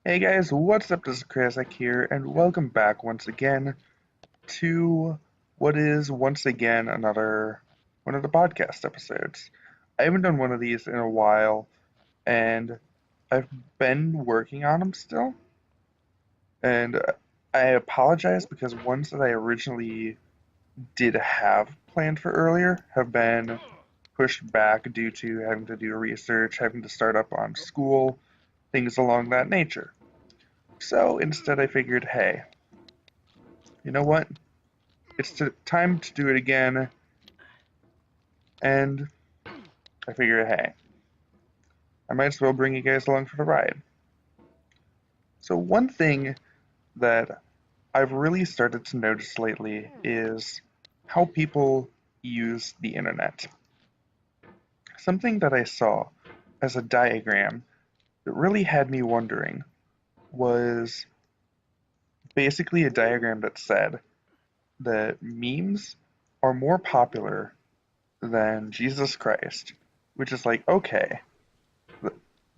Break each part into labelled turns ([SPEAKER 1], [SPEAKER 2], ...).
[SPEAKER 1] Hey guys, what's up? This is Krazak here, and welcome back once again to what is once again another one of the podcast episodes. I haven't done one of these in a while, and I've been working on them still, and I apologize because ones that I originally did have planned for earlier have been pushed back due to having to do research, having to start up on school, things along that nature. So instead, I figured, hey, you know what? Time to do it again, and I figured, hey, I might as well bring you guys along for the ride. So, one thing that I've really started to notice lately is how people use the internet. Something that I saw as a diagram that really had me wondering was basically a diagram that said that memes are more popular than Jesus Christ, which is like, okay,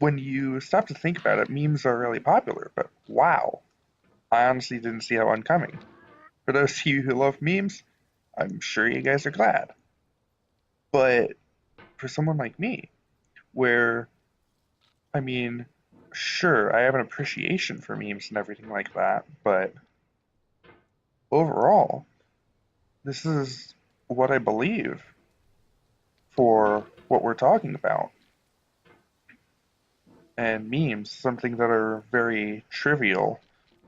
[SPEAKER 1] when you stop to think about it, memes are really popular, but wow, I honestly didn't see that one coming. For those of you who love memes, I'm sure you guys are glad. But for someone like me, where, I mean, sure, I have an appreciation for memes and everything like that, but overall, this is what I believe for what we're talking about. And memes, something that are very trivial,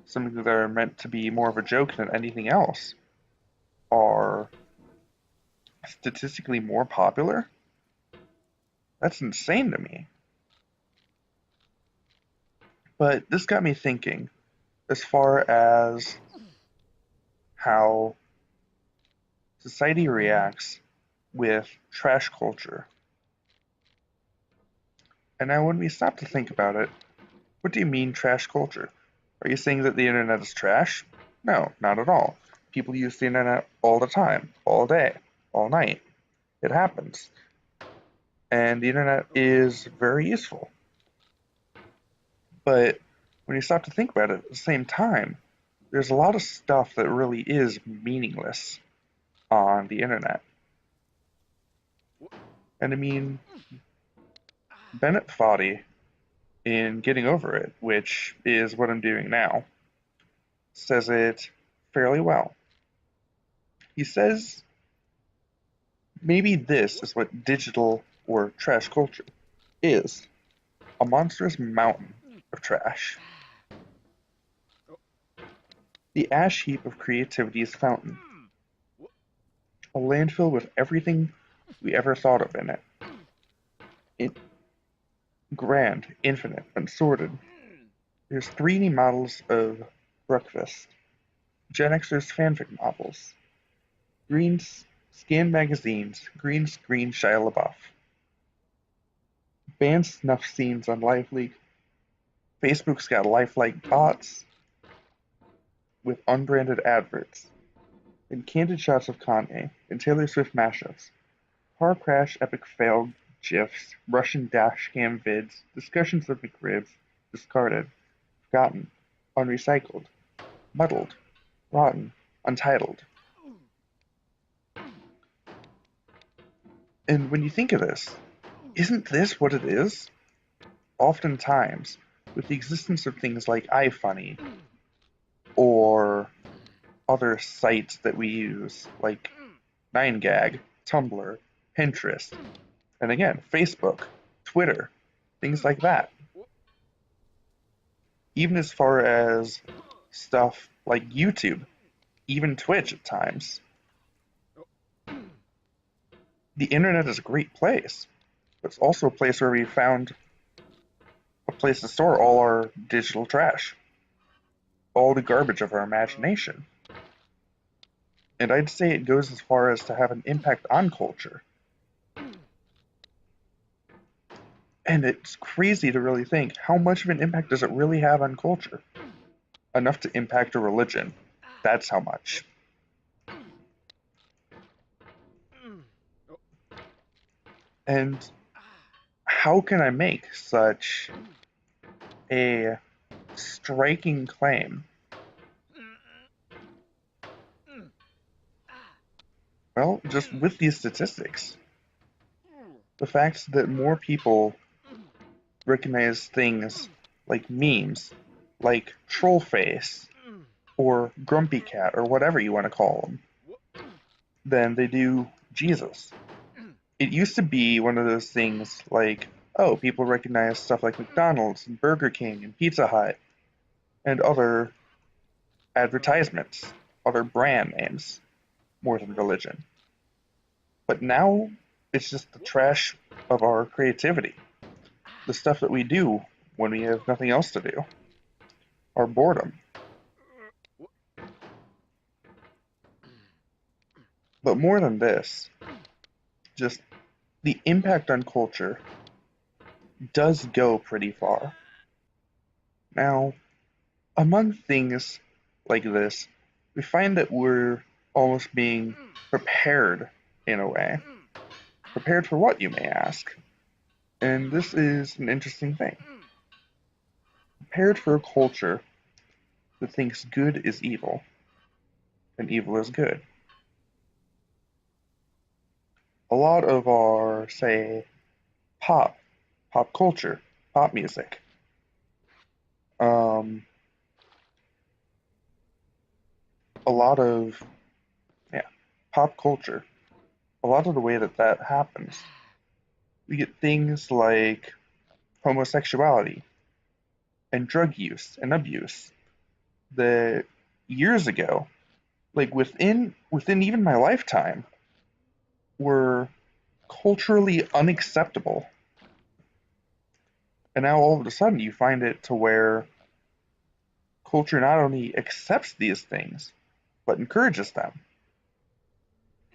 [SPEAKER 1] something that are meant to be more of a joke than anything else, are statistically more popular? That's insane to me. But this got me thinking as far as how society reacts with trash culture. And now, when we stop to think about it, what do you mean trash culture? Are you saying that the internet is trash? No, not at all. People use the internet all the time, all day, all night. It happens. And the internet is very useful. But when you stop to think about it at the same time, there's a lot of stuff that really is meaningless on the internet. And I mean, Bennet Foddy, in Getting Over It, which is what I'm doing now, says it fairly well. He says maybe this is what digital or trash culture is: a monstrous mountain of trash. The ash heap of creativity's fountain, a landfill with everything we ever thought of in it. It grand, infinite, unsorted. There's 3D models of breakfast, Gen Xers fanfic novels, green scan magazines, green screen Shia LaBeouf, banned snuff scenes on Live Leak. Facebook's got lifelike bots with unbranded adverts, and candid shots of Kanye and Taylor Swift mashups, car crash epic fail gifs, Russian dashcam vids, discussions of McRibs, discarded, forgotten, unrecycled, muddled, rotten, untitled. And when you think of this, isn't this what it is? Oftentimes, with the existence of things like iFunny or other sites that we use, like 9gag, Tumblr, Pinterest, and again, Facebook, Twitter, things like that. Even as far as stuff like YouTube, even Twitch at times. The internet is a great place. But it's also a place where we found a place to store all our digital trash, all the garbage of our imagination. And I'd say it goes as far as to have an impact on culture. And it's crazy to really think how much of an impact does it really have on culture? Enough to impact a religion. That's how much. And how can I make such a striking claim. Well, just with these statistics, the fact that more people recognize things like memes, like troll face, or grumpy cat, or whatever you want to call them, than they do Jesus. It used to be one of those things like, oh, people recognize stuff like McDonald's and Burger King and Pizza Hut and other advertisements, other brand names, more than religion. But now it's just the trash of our creativity, the stuff that we do when we have nothing else to do, our boredom. But more than this, just the impact on culture does go pretty far. Now, among things like this, we find that we're almost being prepared in a way. Prepared for what, you may ask? And this is an interesting thing. Prepared for a culture that thinks good is evil and evil is good. A lot of our, say, pop culture, pop music, a lot of, yeah, pop culture, a lot of the way that that happens, we get things like homosexuality and drug use and abuse that years ago, like within even my lifetime, were culturally unacceptable. And now all of a sudden you find it to where culture not only accepts these things, but encourages them.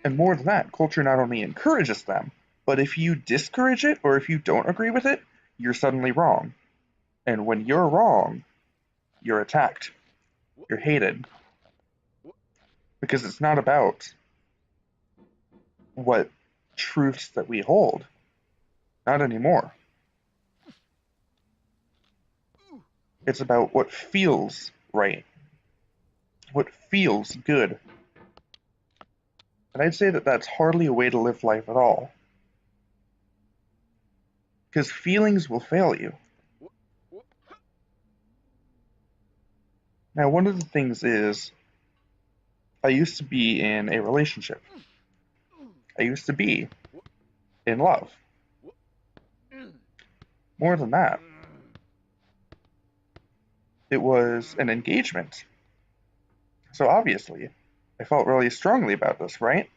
[SPEAKER 1] And more than that, culture not only encourages them, but if you discourage it or if you don't agree with it, you're suddenly wrong. And when you're wrong, you're attacked. You're hated. Because it's not about what truths that we hold. Not anymore. It's about what feels right. What feels good. And I'd say that that's hardly a way to live life at all. Because feelings will fail you. Now, one of the things is, I used to be in a relationship. I used to be in love. More than that, it was an engagement. So obviously, I felt really strongly about this, right?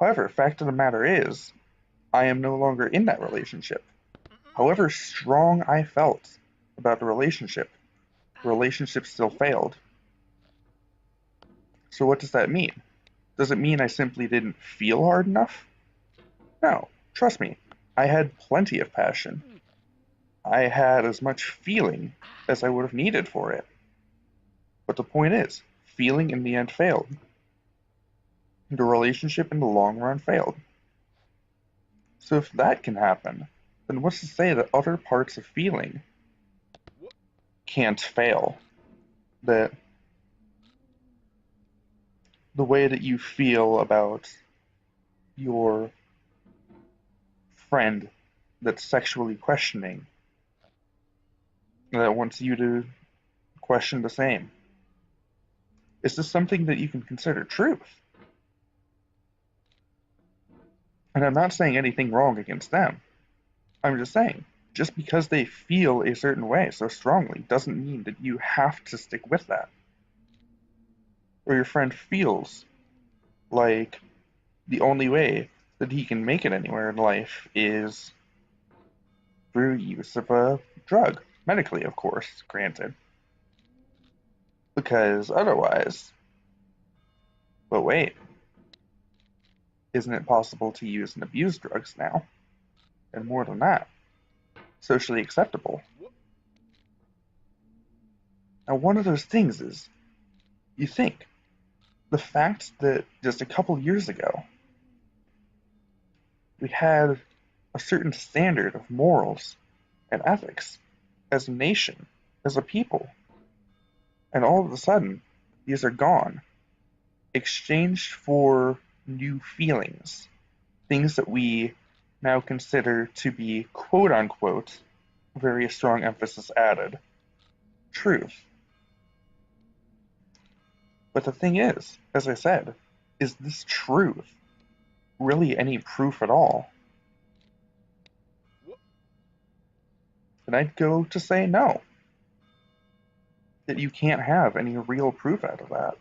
[SPEAKER 1] However, fact of the matter is, I am no longer in that relationship. However strong I felt about the relationship still failed. So what does that mean? Does it mean I simply didn't feel hard enough? No, trust me, I had plenty of passion. I had as much feeling as I would have needed for it. But the point is, feeling in the end failed. The relationship in the long run failed. So if that can happen, then what's to say that other parts of feeling can't fail? That the way that you feel about your friend that's sexually questioning, that wants you to question the same. Is this something that you can consider truth? And I'm not saying anything wrong against them. I'm just saying, just because they feel a certain way so strongly doesn't mean that you have to stick with that. Or your friend feels like the only way that he can make it anywhere in life is through use of a drug. Medically, of course, granted. Because otherwise, but wait, isn't it possible to use and abuse drugs now? And more than that, socially acceptable. Now, one of those things is, you think, the fact that just a couple years ago, we had a certain standard of morals and ethics as a nation as a people. And all of a sudden, these are gone, exchanged for new feelings, things that we now consider to be quote unquote, very strong emphasis added, truth. But the thing is, as I said, is this truth really any proof at all? And I'd go to say no, that you can't have any real proof out of that.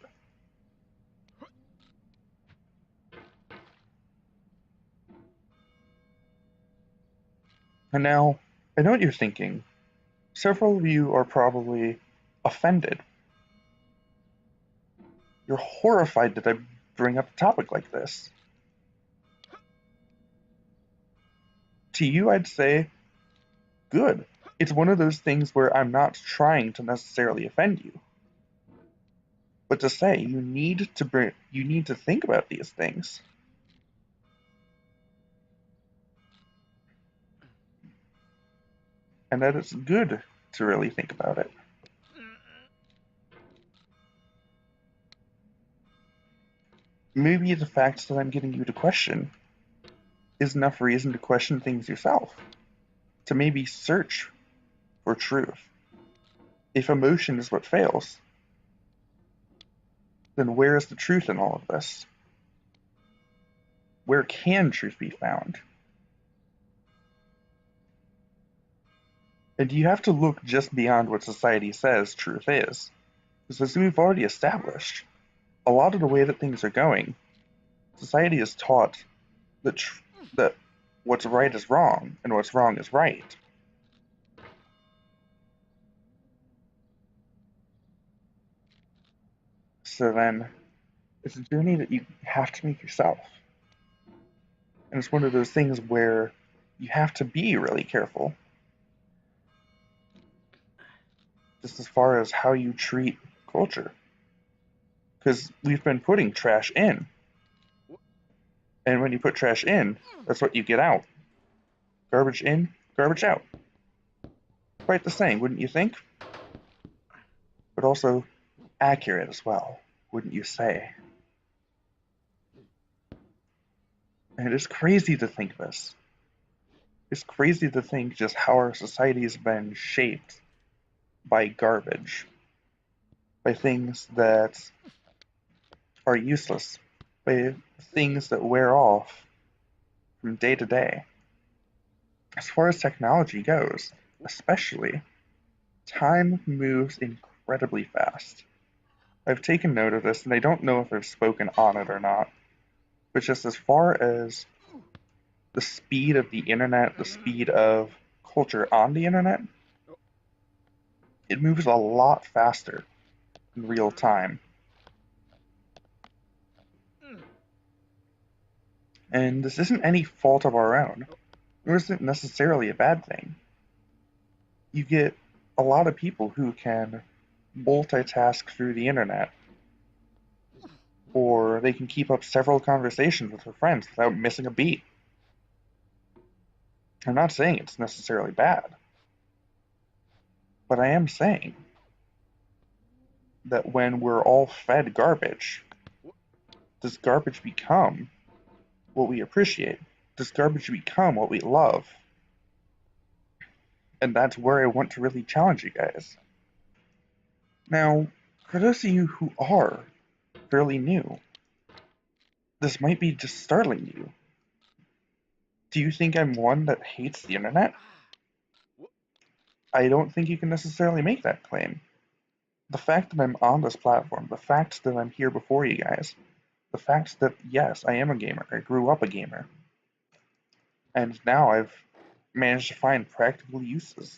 [SPEAKER 1] And now, I know what you're thinking. Several of you are probably offended. You're horrified that I bring up a topic like this. To you, I'd say, good. It's one of those things where I'm not trying to necessarily offend you. But to say you need to think about these things. And that it's good to really think about it. Maybe the fact that I'm getting you to question is enough reason to question things yourself. To maybe search for truth. If emotion is what fails, then where is the truth in all of this? Where can truth be found? And you have to look just beyond what society says truth is. Because as we've already established, a lot of the way that things are going, society is taught that, that what's right is wrong and what's wrong is right. So then, it's a journey that you have to make yourself. And it's one of those things where you have to be really careful. Just as far as how you treat culture. Because we've been putting trash in. And when you put trash in, that's what you get out. Garbage in, garbage out. Quite the same, wouldn't you think? But also accurate as well, wouldn't you say? And it's crazy to think this. It's crazy to think just how our society has been shaped by garbage, by things that are useless, by things that wear off from day to day. As far as technology goes, especially, time moves incredibly fast. I've taken note of this, and I don't know if I've spoken on it or not, but just as far as the speed of the internet, the speed of culture on the internet, it moves a lot faster in real time. And this isn't any fault of our own, nor is it necessarily a bad thing. You get a lot of people who can multitask through the internet, or they can keep up several conversations with their friends without missing a beat. I'm not saying it's necessarily bad, but I am saying that when we're all fed garbage, does garbage become what we appreciate? Does garbage become what we love? And that's where I want to really challenge you guys. Now, for those of you who are fairly new, this might be just startling you. Do you think I'm one that hates the internet? I don't think you can necessarily make that claim. The fact that I'm on this platform, the fact that I'm here before you guys, the fact that, yes, I am a gamer, I grew up a gamer, and now I've managed to find practical uses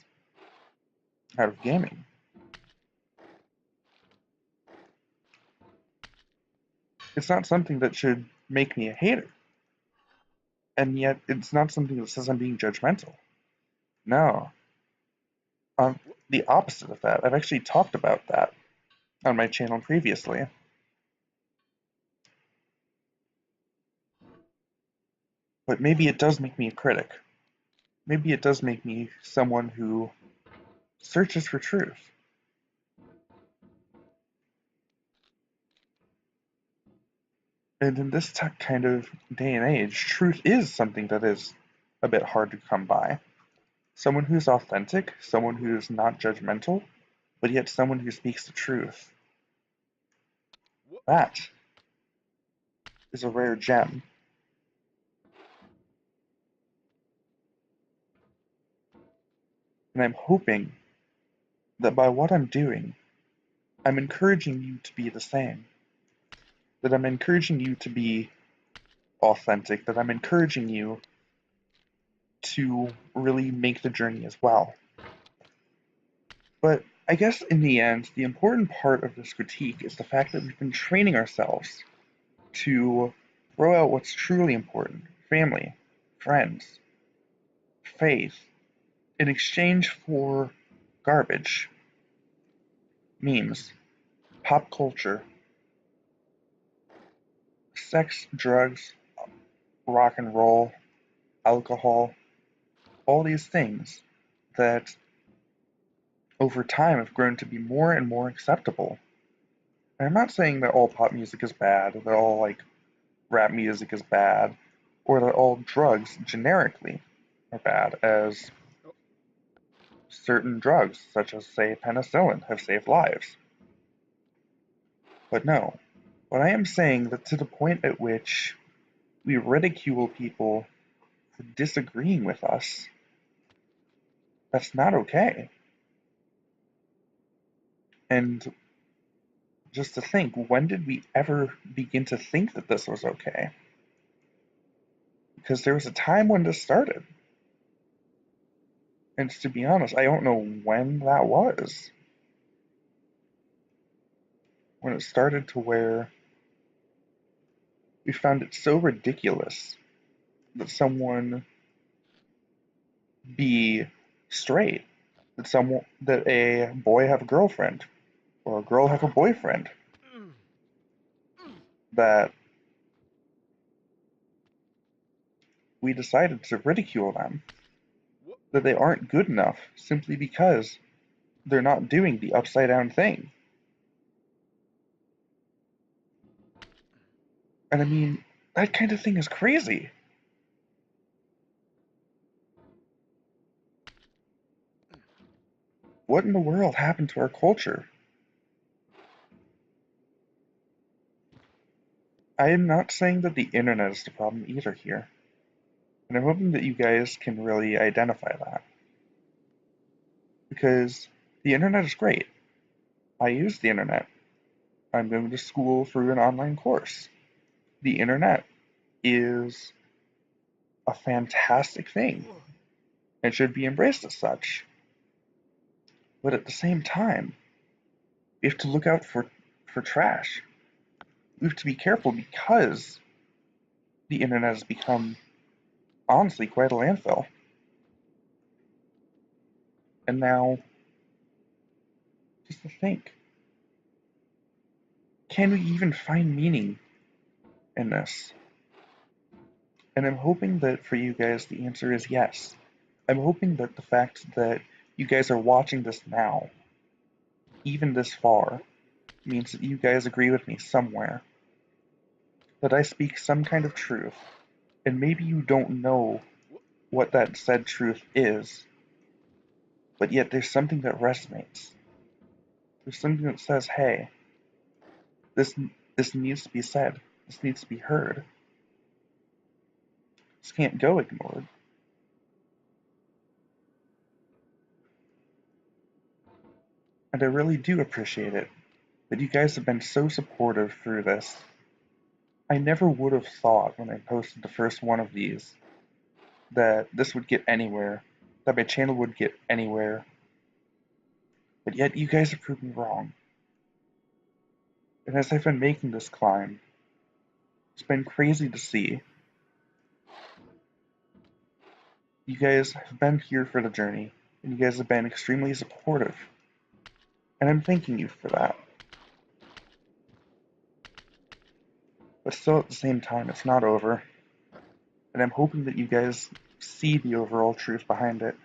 [SPEAKER 1] out of gaming. It's not something that should make me a hater, and yet it's not something that says I'm being judgmental. No, the opposite of that. I've actually talked about that on my channel previously. But maybe it does make me a critic. Maybe it does make me someone who searches for truth. And in this kind of day and age, truth is something that is a bit hard to come by. Someone who's authentic, someone who's not judgmental, but yet someone who speaks the truth. That is a rare gem. And I'm hoping that by what I'm doing, I'm encouraging you to be the same. That I'm encouraging you to be authentic, that I'm encouraging you to really make the journey as well. But I guess in the end, the important part of this critique is the fact that we've been training ourselves to throw out what's truly important: family, friends, faith, in exchange for garbage, memes, pop culture, sex, drugs, rock and roll, alcohol, all these things that over time have grown to be more and more acceptable. And I'm not saying that all pop music is bad, that all like rap music is bad, or that all drugs generically are bad, as certain drugs, such as say penicillin, have saved lives. But no, what I am saying that to the point at which we ridicule people for disagreeing with us, that's not okay. And just to think, when did we ever begin to think that this was okay? Because there was a time when this started. And to be honest, I don't know when that was. When it started to where we found it so ridiculous that someone be straight, that a boy have a girlfriend, or a girl have a boyfriend, that we decided to ridicule them, that they aren't good enough simply because they're not doing the upside down thing. And I mean, that kind of thing is crazy. What in the world happened to our culture? I am not saying that the internet is the problem either here. And I'm hoping that you guys can really identify that. Because the internet is great. I use the internet. I'm going to school through an online course. The internet is a fantastic thing and should be embraced as such. But at the same time, we have to look out for trash. We have to be careful because the internet has become, honestly, quite a landfill. And now, just to think, can we even find meaning in this? And I'm hoping that for you guys, the answer is yes. I'm hoping that the fact that you guys are watching this now, even this far, means that you guys agree with me somewhere. That I speak some kind of truth, and maybe you don't know what that said truth is, but yet there's something that resonates. There's something that says, hey, this this needs to be said. This needs to be heard. This can't go ignored. And I really do appreciate it that you guys have been so supportive through this. I never would have thought when I posted the first one of these that this would get anywhere, that my channel would get anywhere, but yet you guys have proved me wrong. And as I've been making this climb, it's been crazy to see. You guys have been here for the journey, and you guys have been extremely supportive. And I'm thanking you for that. But still at the same time, it's not over. And I'm hoping that you guys see the overall truth behind it.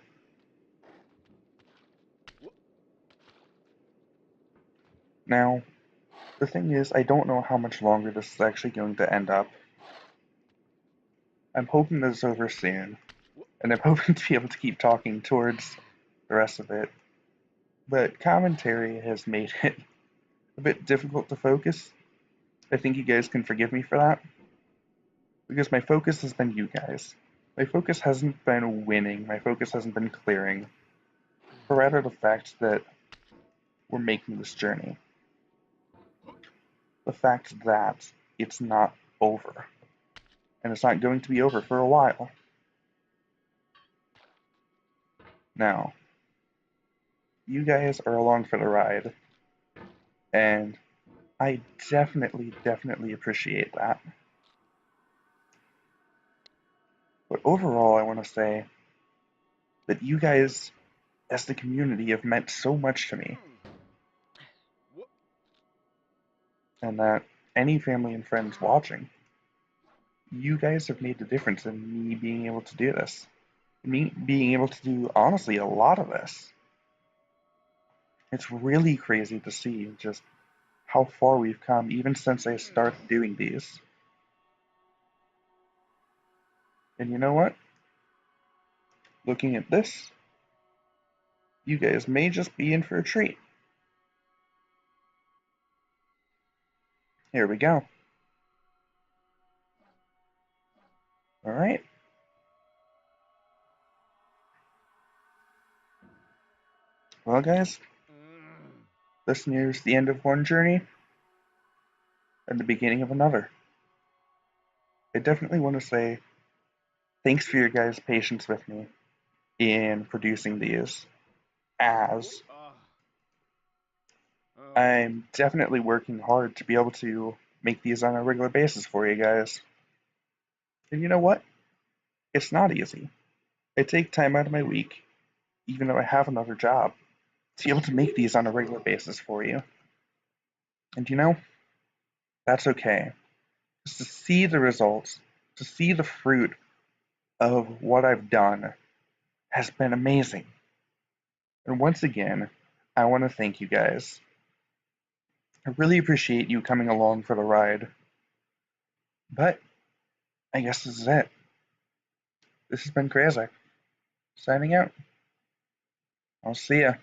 [SPEAKER 1] Now, the thing is, I don't know how much longer this is actually going to end up. I'm hoping that it's over soon, and I'm hoping to be able to keep talking towards the rest of it. But commentary has made it a bit difficult to focus. I think you guys can forgive me for that, because my focus has been you guys. My focus hasn't been winning, my focus hasn't been clearing, but rather the fact that we're making this journey. The fact that it's not over, and it's not going to be over for a while. Now, you guys are along for the ride, and I definitely appreciate that. But overall, I want to say that you guys, as the community, have meant so much to me, and that any family and friends watching, you guys have made the difference in me being able to do this. Me being able to do, honestly, a lot of this. It's really crazy to see just how far we've come even since I started doing these. And you know what? Looking at this, you guys may just be in for a treat. Here we go. Alright. Well, guys, this nears the end of one journey and the beginning of another. I definitely want to say thanks for your guys' patience with me in producing these, as I'm definitely working hard to be able to make these on a regular basis for you guys. And you know what? It's not easy. I take time out of my week, even though I have another job, to be able to make these on a regular basis for you. And you know, that's okay. Just to see the results, to see the fruit of what I've done has been amazing. And once again, I want to thank you guys. I really appreciate you coming along for the ride. But I guess this is it. This has been Krazak, signing out. I'll see ya.